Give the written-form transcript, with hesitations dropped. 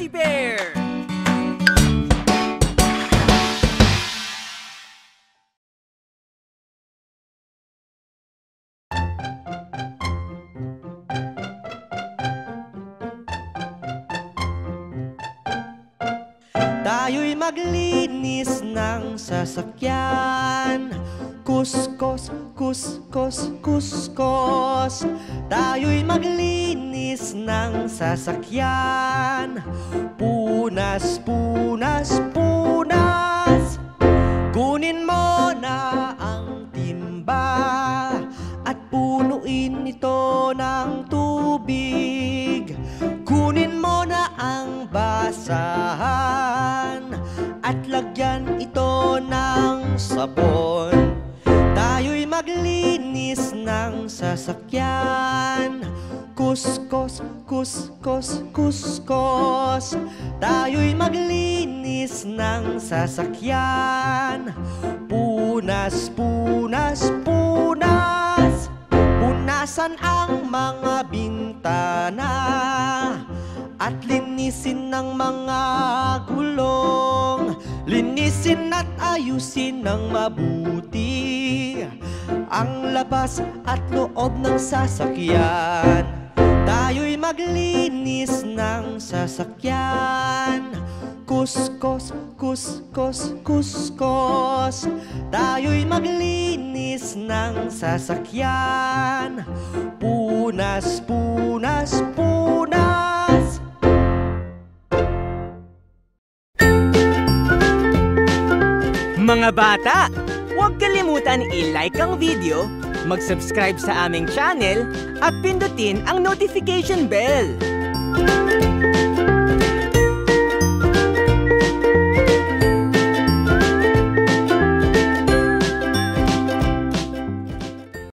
Fuzzy Bear! Tayo'y maglinis ng sasakyan. Kuskos, kuskos, kuskos. Tayo'y maglinis ng sasakyan. Punas, punas, punas. Kunin mo na ang timba at punuin ito ng tubig. Kunin mo na ang basahan at lagyan ito ng sabon. Tayo'y maglinis ng sasakyan. Kuskos, kuskos, kuskos. Tayo'y maglinis ng sasakyan. Punas, punas, punas. Punasan ang mga bintana at linisin ng mga gulong. Linisin at ayusin ng mabuti ang labas at loob ng sasakyan. Tayo'y maglinis ng sasakyan. Kuskos, kuskos, kuskos. Tayo'y maglinis ng sasakyan. Punas, punas, punas. Mga bata, huwag kalimutan i-like ang video, mag-subscribe sa aming channel, at pindutin ang notification bell.